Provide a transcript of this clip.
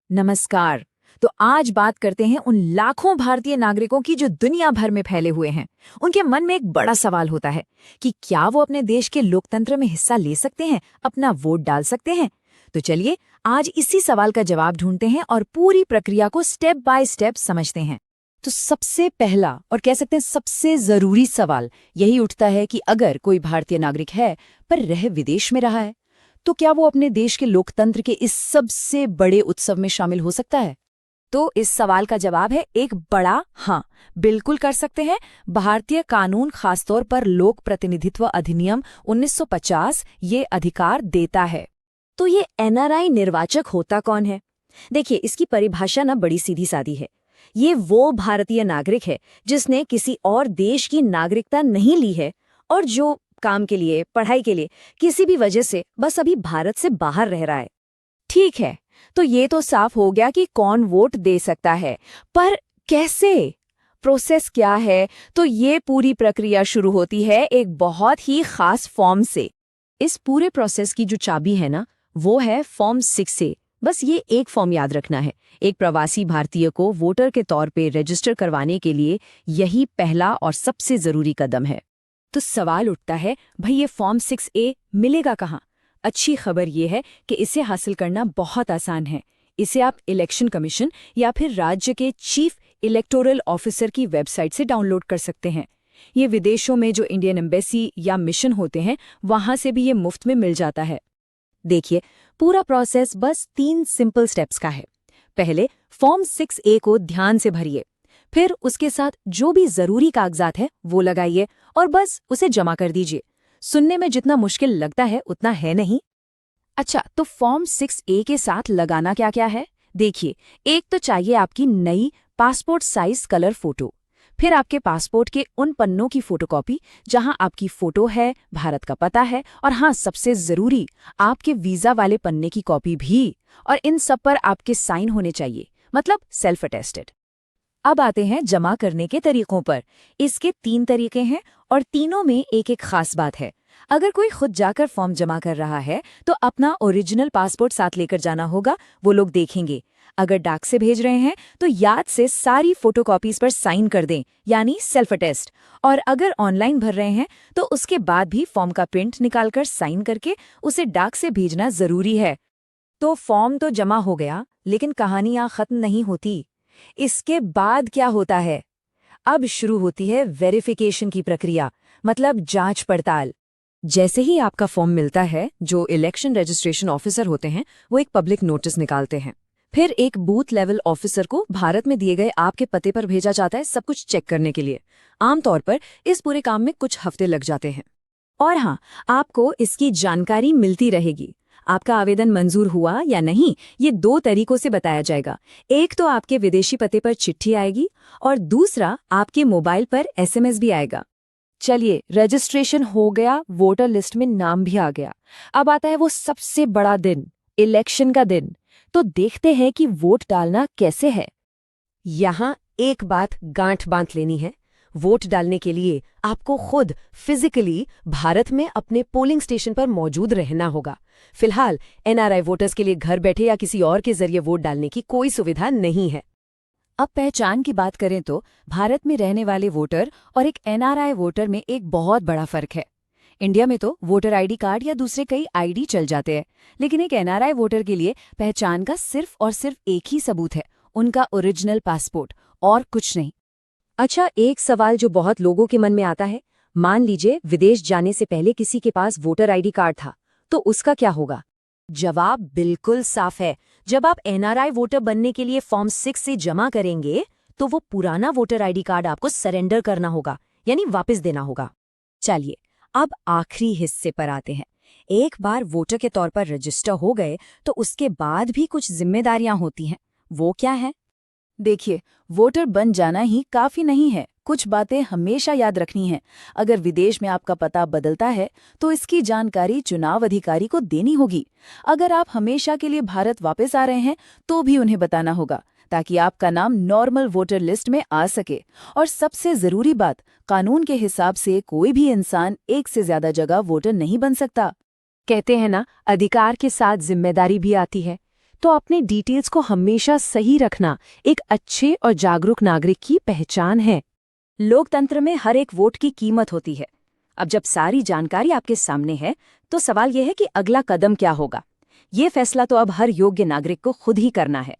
नमस्कार। तो आज बात करते हैं उन लाखों भारतीय नागरिकों की जो दुनिया भर में फैले हुए हैं। उनके मन में एक बड़ा सवाल होता है कि क्या वो अपने देश के लोकतंत्र में हिस्सा ले सकते हैं, अपना वोट डाल सकते हैं। तो चलिए आज इसी सवाल का जवाब ढूंढते हैं और पूरी प्रक्रिया को स्टेप बाय स्टेप समझते हैं। तो सबसे पहला और कह सकते हैं सबसे जरूरी सवाल यही उठता है कि अगर कोई भारतीय नागरिक है पर रह विदेश में रहा है, तो क्या वो अपने देश के लोकतंत्र के इस सबसे बड़े उत्सव में शामिल हो सकता है? तो इस सवाल का जवाब है एक बड़ा हाँ, बिल्कुल कर सकते हैं। भारतीय कानून खासतौर पर लोक प्रतिनिधित्व अधिनियम 1950 ये अधिकार देता है। तो ये एनआरआई निर्वाचक होता कौन है? देखिए, इसकी परिभाषा ना बड़ी सीधी सादी है। ये वो भारतीय नागरिक है जिसने किसी और देश की नागरिकता नहीं ली है और जो काम के लिए, पढ़ाई के लिए किसी भी वजह से बस अभी भारत से बाहर रह रहा है। ठीक है, तो ये तो साफ हो गया कि कौन वोट दे सकता है, पर कैसे? प्रोसेस क्या है? तो ये पूरी प्रक्रिया शुरू होती है एक बहुत ही खास फॉर्म से। इस पूरे प्रोसेस की जो चाबी है ना, वो है फॉर्म 6A। बस ये एक फॉर्म याद रखना है। एक प्रवासी भारतीय को वोटर के तौर पे रजिस्टर करवाने के लिए यही पहला और सबसे जरूरी कदम है। तो सवाल उठता है, भाई ये फॉर्म 6A मिलेगा कहाँ? अच्छी खबर ये है कि इसे हासिल करना बहुत आसान है। इसे आप इलेक्शन कमीशन या फिर राज्य के चीफ इलेक्टोरल ऑफिसर की वेबसाइट से डाउनलोड कर सकते हैं। ये विदेशों में जो इंडियन एम्बेसी या मिशन होते हैं, वहां से भी ये मुफ्त में मिल जाता है। देखिए, पूरा प्रोसेस बस 3 सिंपल स्टेप्स का है। पहले फॉर्म 6A को ध्यान से भरिए, फिर उसके साथ जो भी जरूरी कागजात है वो लगाइए और बस उसे जमा कर दीजिए। सुनने में जितना मुश्किल लगता है उतना है नहीं। अच्छा, तो फॉर्म 6A के साथ लगाना क्या क्या है? देखिए, एक तो चाहिए आपकी नई पासपोर्ट साइज कलर फोटो, फिर आपके पासपोर्ट के उन पन्नों की फोटोकॉपी जहां आपकी फोटो है, भारत का पता है, और हाँ, सबसे जरूरी आपके वीजा वाले पन्ने की कॉपी भी। और इन सब पर आपके साइन होने चाहिए, मतलब सेल्फ अटेस्टेड। अब आते हैं जमा करने के तरीकों पर। इसके 3 तरीके हैं और तीनों में एक एक खास बात है। अगर कोई खुद जाकर फॉर्म जमा कर रहा है तो अपना ओरिजिनल पासपोर्ट साथ लेकर जाना होगा, वो लोग देखेंगे। अगर डाक से भेज रहे हैं तो याद से सारी फोटोकॉपीज पर साइन कर दें, यानी सेल्फ अटेस्ट। और अगर ऑनलाइन भर रहे हैं तो उसके बाद भी फॉर्म का प्रिंट निकालकर साइन करके उसे डाक से भेजना जरूरी है। तो फॉर्म तो जमा हो गया, लेकिन कहानी यहाँ खत्म नहीं होती। इसके बाद क्या होता है? अब शुरू होती है वेरिफिकेशन की प्रक्रिया, मतलब जांच पड़ताल। जैसे ही आपका फॉर्म मिलता है, जो इलेक्शन रजिस्ट्रेशन ऑफिसर होते हैं वो एक पब्लिक नोटिस निकालते हैं। फिर एक बूथ लेवल ऑफिसर को भारत में दिए गए आपके पते पर भेजा जाता है सब कुछ चेक करने के लिए। आमतौर पर इस पूरे काम में कुछ हफ्ते लग जाते हैं। और हाँ, आपको इसकी जानकारी मिलती रहेगी। आपका आवेदन मंजूर हुआ या नहीं, ये 2 तरीकों से बताया जाएगा। एक तो आपके विदेशी पते पर चिट्ठी आएगी और दूसरा आपके मोबाइल पर SMS भी आएगा। चलिए, रजिस्ट्रेशन हो गया, वोटर लिस्ट में नाम भी आ गया। अब आता है वो सबसे बड़ा दिन, इलेक्शन का दिन। तो देखते हैं कि वोट डालना कैसे है। यहाँ एक बात गांठ बांध लेनी है। वोट डालने के लिए आपको खुद फिजिकली भारत में अपने पोलिंग स्टेशन पर मौजूद रहना होगा। फिलहाल एनआरआई वोटर्स के लिए घर बैठे या किसी और के जरिए वोट डालने की कोई सुविधा नहीं है। अब पहचान की बात करें तो भारत में रहने वाले वोटर और एक एनआरआई वोटर में एक बहुत बड़ा फर्क है। इंडिया में तो वोटर आईडी कार्ड या दूसरे कई आईडी चल जाते हैं, लेकिन एक एनआरआई वोटर के लिए पहचान का सिर्फ और सिर्फ एक ही सबूत है, उनका ओरिजिनल पासपोर्ट, और कुछ नहीं। अच्छा, एक सवाल जो बहुत लोगों के मन में आता है, मान लीजिए विदेश जाने से पहले किसी के पास वोटर आईडी कार्ड था, तो उसका क्या होगा? जवाब बिल्कुल साफ है। जब आप एनआरआई वोटर बनने के लिए फॉर्म 6 से जमा करेंगे तो वो पुराना वोटर आईडी कार्ड आपको सरेंडर करना होगा, यानी वापस देना होगा। चलिए, अब आखिरी हिस्से पर आते हैं। एक बार वोटर के तौर पर रजिस्टर हो गए तो उसके बाद भी कुछ जिम्मेदारियां होती हैं। वो क्या है? देखिए, वोटर बन जाना ही काफी नहीं है, कुछ बातें हमेशा याद रखनी हैं। अगर विदेश में आपका पता बदलता है तो इसकी जानकारी चुनाव अधिकारी को देनी होगी। अगर आप हमेशा के लिए भारत वापस आ रहे हैं तो भी उन्हें बताना होगा, ताकि आपका नाम नॉर्मल वोटर लिस्ट में आ सके। और सबसे जरूरी बात, कानून के हिसाब से कोई भी इंसान एक से ज्यादा जगह वोटर नहीं बन सकता। कहते हैं ना, अधिकार के साथ जिम्मेदारी भी आती है। तो अपने डिटेल्स को हमेशा सही रखना एक अच्छे और जागरूक नागरिक की पहचान है। लोकतंत्र में हर एक वोट की कीमत होती है। अब जब सारी जानकारी आपके सामने है, तो सवाल यह है कि अगला कदम क्या होगा। ये फैसला तो अब हर योग्य नागरिक को खुद ही करना है।